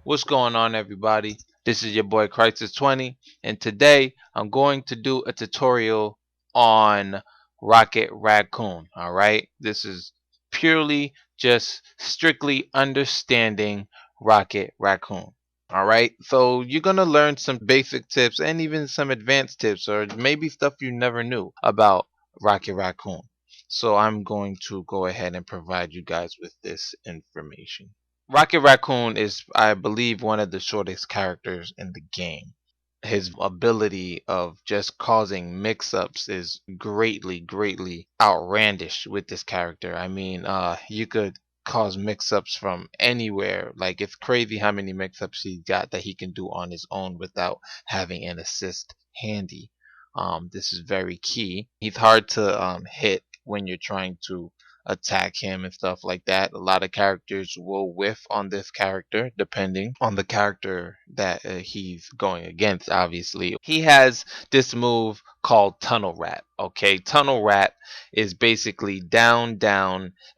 What's going on, everybody? This is your boy Crisis20, and today I'm going to do a tutorial on Raccoon. Alright, this is purely just strictly understanding Raccoon. Alright, so you're gonna learn some basic tips and even some advanced tips, or maybe stuff you never knew about Raccoon. So I'm going to go ahead and provide you guys with this information. Raccoon is, I believe, one of the shortest characters in the game. His ability of just causing mix-ups is greatly outlandish with this character. I mean, you could cause mix-ups from anywhere. Like, it's crazy how many mix-ups he got that he can do on his own without having an assist handy. This is very key. He's hard to hit when you're trying to attack him and stuff like that. A lot of characters will whiff on this character depending on the character that he's going against. Obviously, he has this move called Tunnel Rat. Okay, Tunnel Rat is basically down,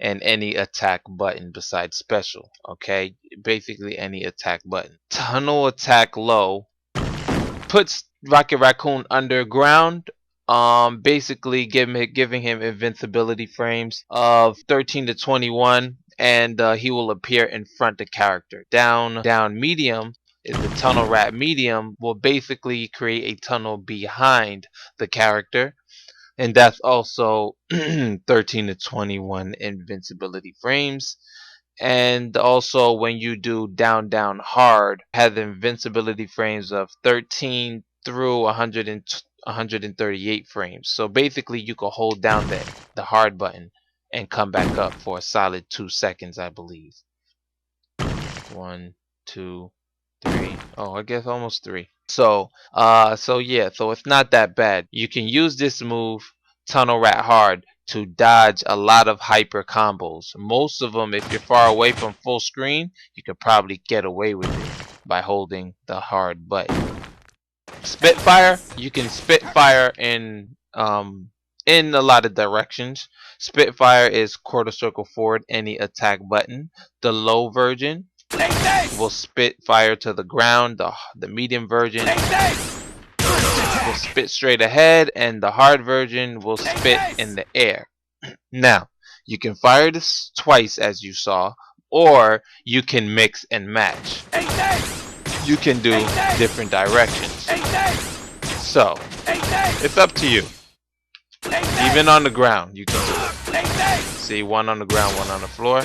and any attack button besides special. Okay, basically any attack button. Tunnel attack low puts Raccoon underground, basically giving him invincibility frames of 13 to 21, and he will appear in front of character. Down medium is the Tunnel Rat medium, will basically create a tunnel behind the character, and that's also 13 to 21 invincibility frames. And also, when you do down hard, has invincibility frames of 13 through 138 frames. So basically, you can hold down the hard button and come back up for a solid 2 seconds, I believe. 1, 2, 3. Oh, I guess almost 3. So yeah, so it's not that bad. You can use this move, Tunnel Rat hard, to dodge a lot of hyper combos. Most of them, if you're far away from full screen, you could probably get away with it by holding the hard button. Spitfire, you can Spitfire in a lot of directions. Spitfire is quarter circle forward any attack button. The low version will Spitfire to the ground. The medium version will spit straight ahead, and the hard version will spit in the air. Now, you can fire this twice, as you saw, or you can mix and match. You can do different directions. So, it's up to you. Even on the ground, you can do it. See, one on the ground, one on the floor,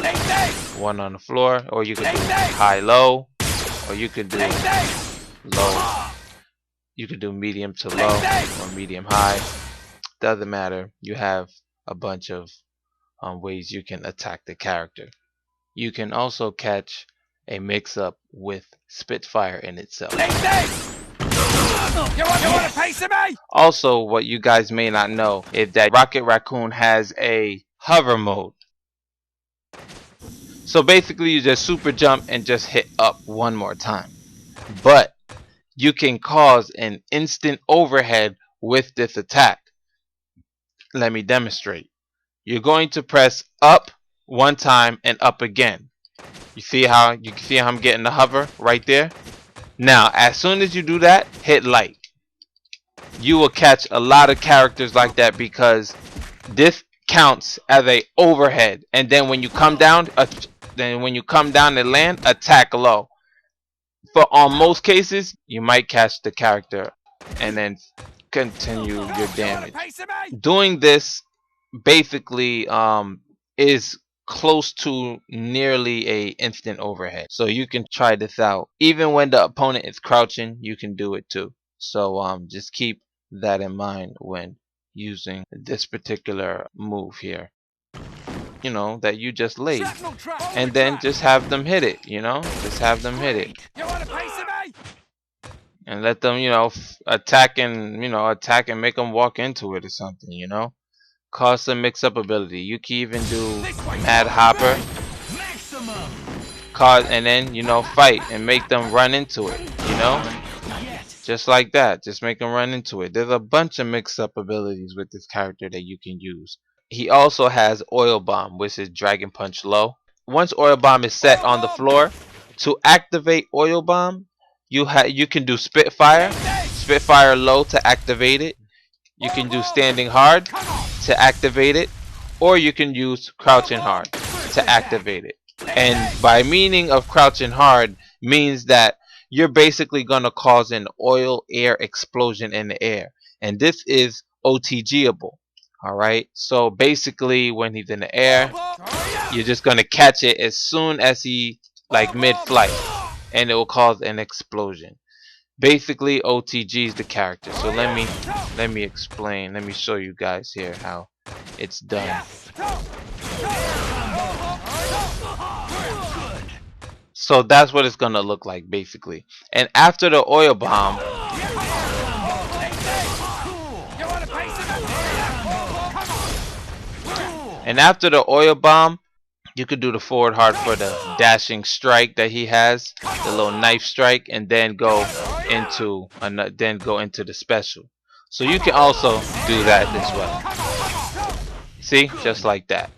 one on the floor, or you can do high-low, or you can do low. You can do medium to low or medium high. Doesn't matter. You have a bunch of ways you can attack the character. You can also catch a mix-up with Spitfire in itself. Also, what you guys may not know is that Raccoon has a hover mode. So basically, you just super jump and just hit up one more time. But you can cause an instant overhead with this attack. Let me demonstrate. You're going to press up one time and up again. You see how I'm getting the hover right there? Now, as soon as you do that, hit light. You will catch a lot of characters like that because this counts as a overhead. And then when you come down, and land, attack low. But on most cases, you might catch the character and then continue your damage. Doing this basically is close to nearly a instant overhead. So you can try this out. Even when the opponent is crouching, you can do it too. So just keep that in mind when using this particular move here. You know, that you just laid, and then just have them hit it. Just have them hit it and let them attack and make them walk into it or something. Cause some mix-up ability. You can even do Mad Hopper, and then fight and make them run into it. Just like that. Just make them run into it. There's a bunch of mix-up abilities with this character that you can use. He also has Oil Bomb, which is Dragon Punch low. Once Oil Bomb is set on the floor, To activate Oil Bomb, you can do Spitfire low to activate it. You can do standing hard to activate it, or you can use crouching hard to activate it. And by meaning of crouching hard means that you're basically going to cause an oil air explosion in the air. And this is OTGable. Alright, so basically when he's in the air, you're just going to catch it as soon as he like mid-flight, and it will cause an explosion. Basically OTG is the character. So let me explain. Let me show you guys here how it's done. So that's what it's gonna look like basically. And after the oil bomb, you could do the forward hard for the dashing strike that he has, the little knife strike, and then go into the special. So you can also do that as well. See, just like that.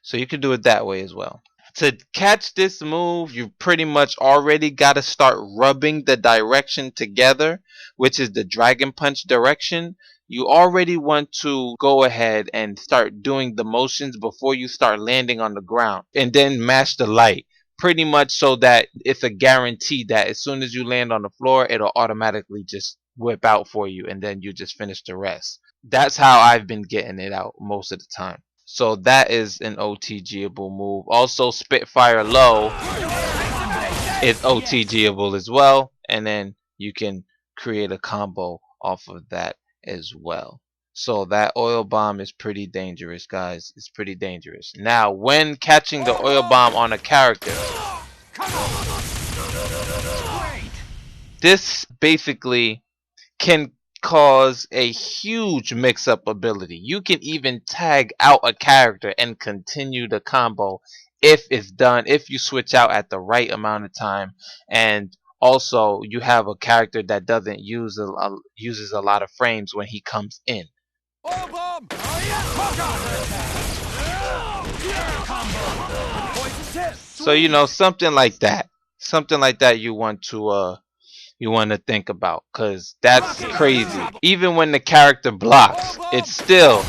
So you can do it that way as well. To catch this move, you pretty much already got to start rubbing the direction together, which is the Dragon Punch direction. You already want to go ahead and start doing the motions before you start landing on the ground, and then mash the light pretty much so that it's a guarantee that as soon as you land on the floor, it'll automatically just whip out for you, and then you just finish the rest. That's how I've been getting it out most of the time. So that is an OTGable move. Also, Spitfire low is OTGable as well, and then you can create a combo off of that as well. So that oil bomb is pretty dangerous, guys. It's pretty dangerous. Now, when catching the oil bomb on a character, this basically can cause a huge mix-up ability. You can even tag out a character and continue the combo if it's done, if you switch out at the right amount of time, and also you have a character that doesn't uses a lot of frames when he comes in. So you know, something like that you want to think about, because that's crazy. Even when the character blocks, it still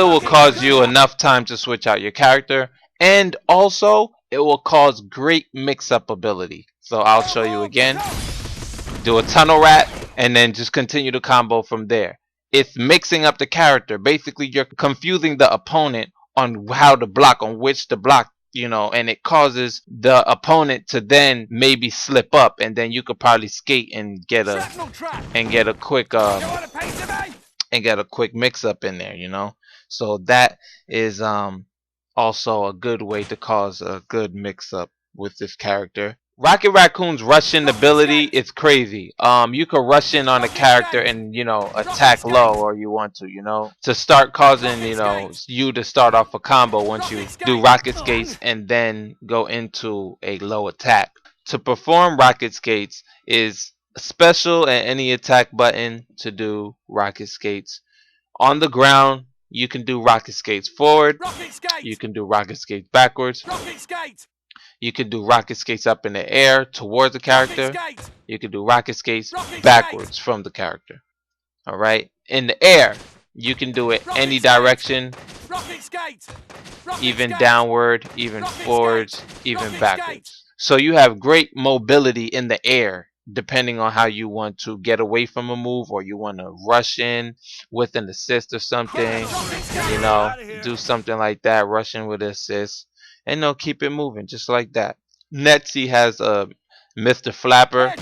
will cause you enough time to switch out your character, and also it will cause great mix-up ability. So I'll show you again. Do a tunnel rat and then just continue the combo from there. It's mixing up the character. Basically, you're confusing the opponent on how to block, on which to block, you know, and it causes the opponent to then maybe slip up, and then you could probably skate and get a quick mix up in there, you know. So that is also a good way to cause a good mix up with this character. Rocket Raccoon's rushing ability is crazy. You can rush in on a character and, you know, attack low, or you want to, you know, to start causing, you know, you to start off a combo once you do rocket skates and then go into a low attack. To perform rocket skates is special and any attack button to do rocket skates. On the ground, you can do rocket skates forward. You can do rocket skates backwards. You can do rocket skates up in the air towards the character. You can do rocket skates backwards from the character. Alright? In the air, you can do it any direction, even downward, even forwards, even backwards. So you have great mobility in the air, depending on how you want to get away from a move, or you want to rush in with an assist or something. You know, do something like that, rush in with an assist, and they'll keep it moving just like that. Netzy has a Mr. Flapper.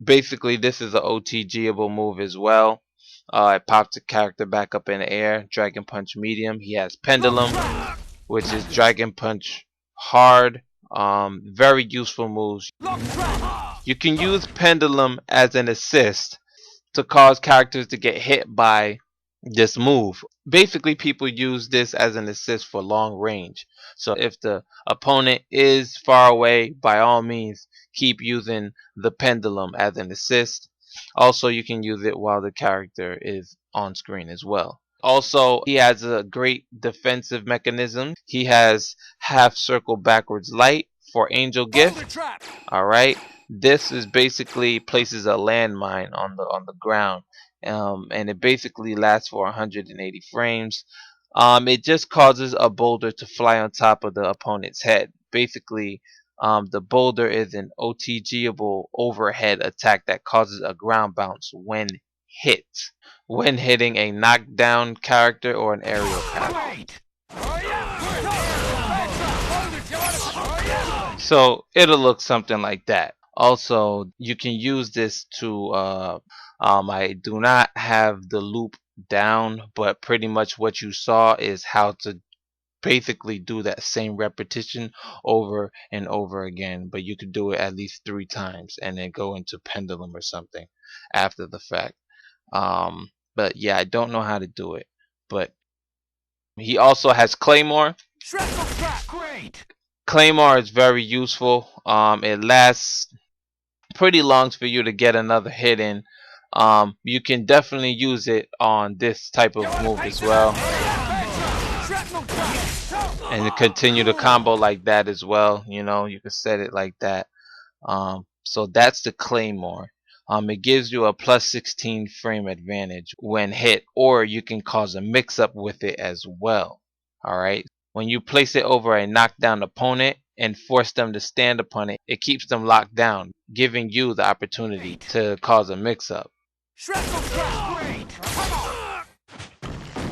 Basically, this is an OTGable move as well. It pops the character back up in the air. Dragon Punch medium. He has Pendulum, which is Dragon Punch hard. Very useful moves. You can use Pendulum as an assist to cause characters to get hit by this move. Basically, people use this as an assist for long range. So if the opponent is far away, by all means keep using the Pendulum as an assist. Also, you can use it while the character is on screen as well. Also, he has a great defensive mechanism. He has half circle backwards light for angel gift. All right, this is basically places a landmine on the ground, and it basically lasts for 180 frames. It just causes a boulder to fly on top of the opponent's head. Basically, the boulder is an OTGable overhead attack that causes a ground bounce when hit, when hitting a knockdown character or an aerial character. So it'll look something like that. Also, you can use this to I do not have the loop down, but pretty much what you saw is how to basically do that same repetition over and over again, but you could do it at least 3 times and then go into Pendulum or something after the fact. But yeah, I don't know how to do it. But he also has Claymore. Claymore is very useful. It lasts pretty long for you to get another hit in. You can definitely use it on this type of move as well, and to continue the combo like that as well. You know, you can set it like that. So that's the Claymore. It gives you a plus 16 frame advantage when hit, or you can cause a mix-up with it as well. Alright, when you place it over a knockdown opponent and force them to stand upon it, it keeps them locked down, giving you the opportunity to cause a mix-up.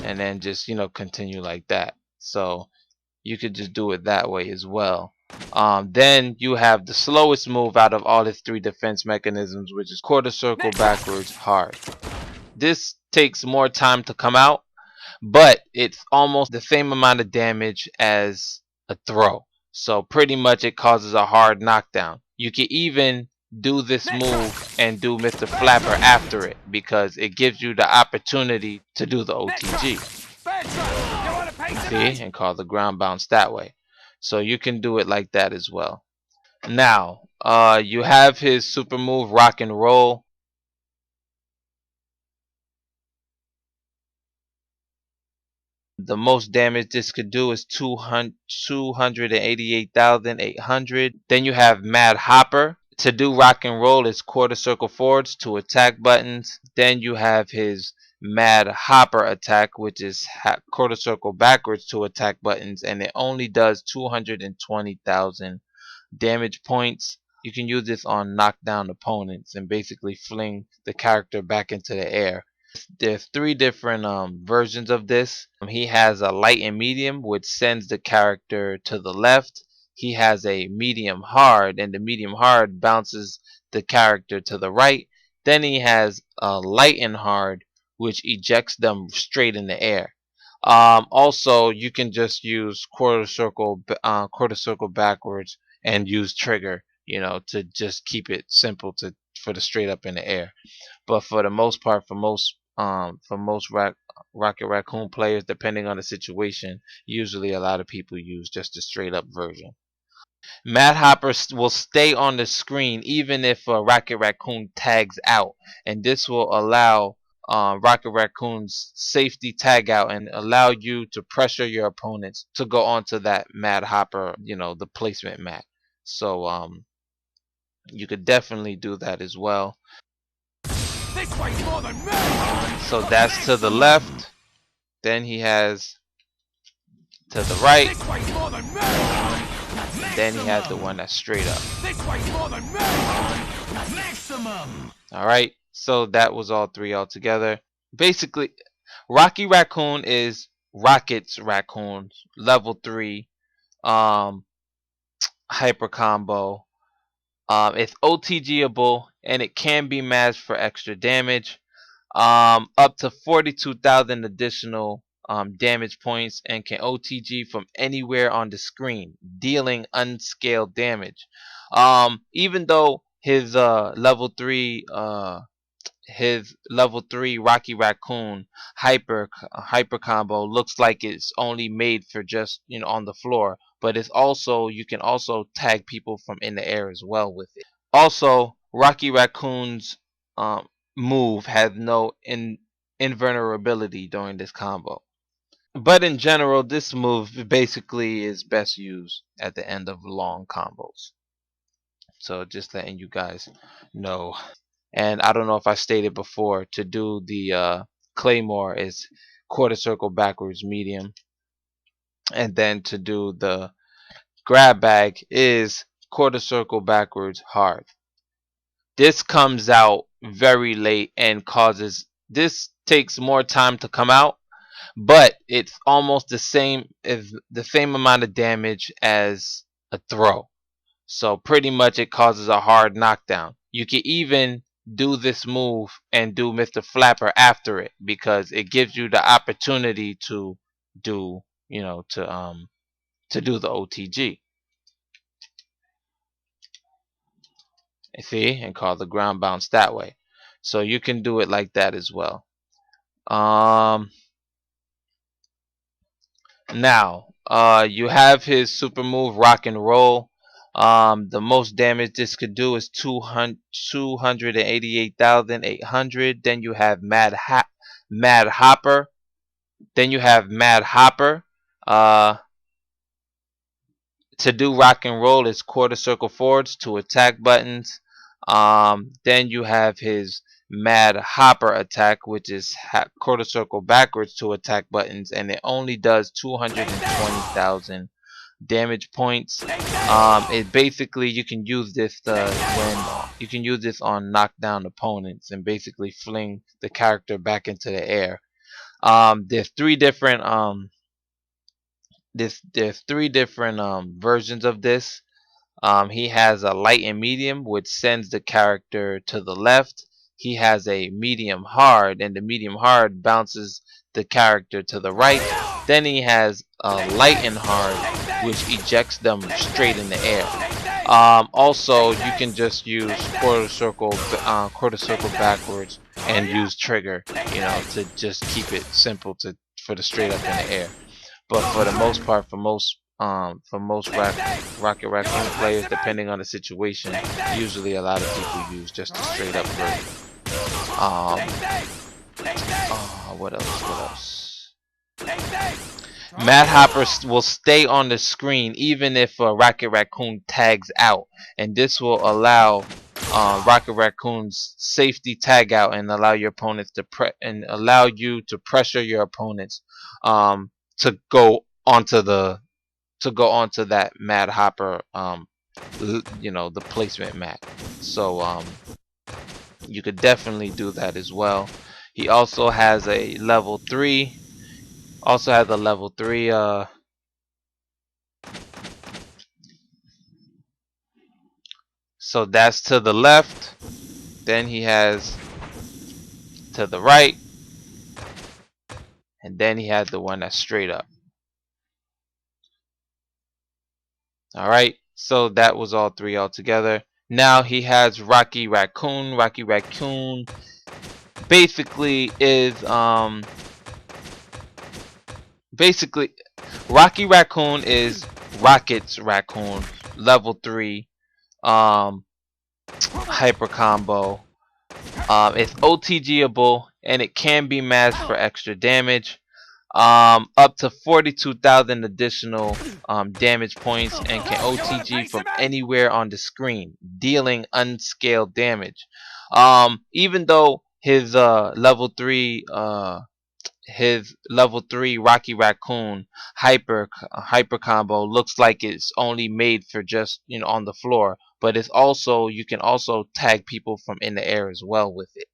And then just, you know, continue like that. So you could just do it that way as well. Then you have the slowest move out of all its 3 defense mechanisms, which is quarter circle backwards hard. This takes more time to come out, but it's almost the same amount of damage as a throw. So pretty much it causes a hard knockdown. You can even do this move and do Mr. Flapper after it, because it gives you the opportunity to do the OTG. See, and call the ground bounce that way. So you can do it like that as well. Now, you have his super move, Rock and Roll. The most damage this could do is 288,800. Then you have Mad Hopper. To do Rock and Roll is quarter circle forwards to attack buttons. Then you have his Mad Hopper attack, which is quarter circle backwards to attack buttons, and it only does 220,000 damage points. You can use this on knockdown opponents and basically fling the character back into the air. There's 3 different versions of this. He has a light and medium, which sends the character to the left. He has a medium hard, and the medium hard bounces the character to the right. Then he has a light and hard, which ejects them straight in the air. Also, you can just use quarter circle backwards and use trigger, you know, to just keep it simple for the straight up in the air. But for the most part, for most Rocket Raccoon players, depending on the situation, usually a lot of people use just the straight up version. Mad Hopper will stay on the screen even if Rocket Raccoon tags out, and this will allow Rocket Raccoon's safety tag out and allow you to pressure your opponents to go onto that Mad Hopper, you know, the placement mat. So you could definitely do that as well. So that's to the left. Then he has to the right. Then he has the one that's straight up. Alright, so that was all 3 altogether. Basically, Rocky Raccoon is Rocket's Raccoon, level 3 hyper combo. It's OTGable and it can be matched for extra damage. Up to 42,000 additional damage points, and can OTG from anywhere on the screen, dealing unscaled damage. Even though his level 3 Rocky Raccoon hyper combo looks like it's only made for just, you know, on the floor, but it's also, you can also tag people from in the air as well with it. Also, Rocky Raccoon's move has no invulnerability during this combo. But in general, this move basically is best used at the end of long combos. So just letting you guys know. And I don't know if I stated before, to do the Claymore is quarter circle backwards medium, and then to do the grab bag is quarter circle backwards hard. This comes out very late and causes, this takes more time to come out, but it's almost the same as the same amount of damage as a throw. So pretty much it causes a hard knockdown. You can even do this move and do Mr. Flapper after it, because it gives you the opportunity to do, to do the OTG. See, and call the ground bounce that way. So you can do it like that as well. Now, you have his super move, rock and roll. The most damage this could do is 288,800. Then you have Mad Hopper. Then you have Mad Hopper. Uh, to do rock and roll is quarter circle forwards to attack buttons. Then you have his Mad Hopper attack, which is quarter circle backwards to attack buttons, and it only does 220,000 damage points. It basically, you can use this when you can use this on knockdown opponents and basically fling the character back into the air. There's three different versions of this. He has a light and medium, which sends the character to the left. He has a medium hard, and the medium hard bounces the character to the right. Then he has a light and hard, which ejects them straight in the air. Also, you can just use quarter circle backwards and use trigger, to just keep it simple for the straight up in the air. But for the most part, for most Rocket Raccoon players, depending on the situation, usually a lot of people use just a straight up version. What else? Mad Hopper will stay on the screen even if Rocket Raccoon tags out, and this will allow Rocket Raccoon's safety tag out and allow your opponents allow you to pressure your opponents to go onto that Mad Hopper, the placement mat. So you could definitely do that as well. He also has a level 3. So that's to the left. Then he has to the right, and then he has the one that's straight up. Alright, so that was all three altogether. Now he has Rocky Raccoon. Rocky Raccoon basically is Rocky Raccoon is Rocket's Raccoon, level 3 hyper combo. It's OTGable and it can be masked for extra damage. Up to 42,000 additional damage points, and can OTG from anywhere on the screen, dealing unscaled damage. Even though his level 3 Rocky Raccoon hyper combo looks like it's only made for just on the floor, but it's also, you can also tag people from in the air as well with it.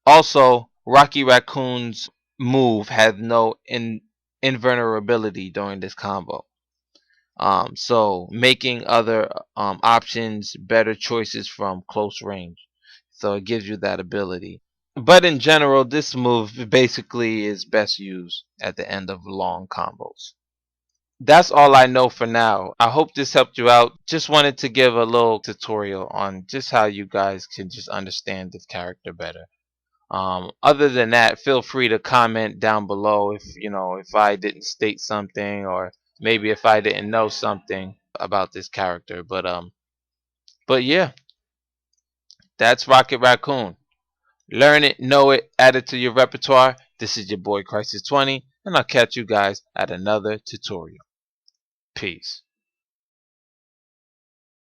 Also, Rocky Raccoon's move has no invulnerability during this combo. So making other options better choices from close range. So it gives you that ability. But in general, this move basically is best used at the end of long combos. That's all I know for now. I hope this helped you out. Just wanted to give a little tutorial on just how you guys can just understand this character better. Other than that, feel free to comment down below if I didn't state something, or maybe if I didn't know something about this character. But yeah, that's Rocket Raccoon. Learn it, know it, add it to your repertoire. This is your boy Crisis 20, and I'll catch you guys at another tutorial. Peace.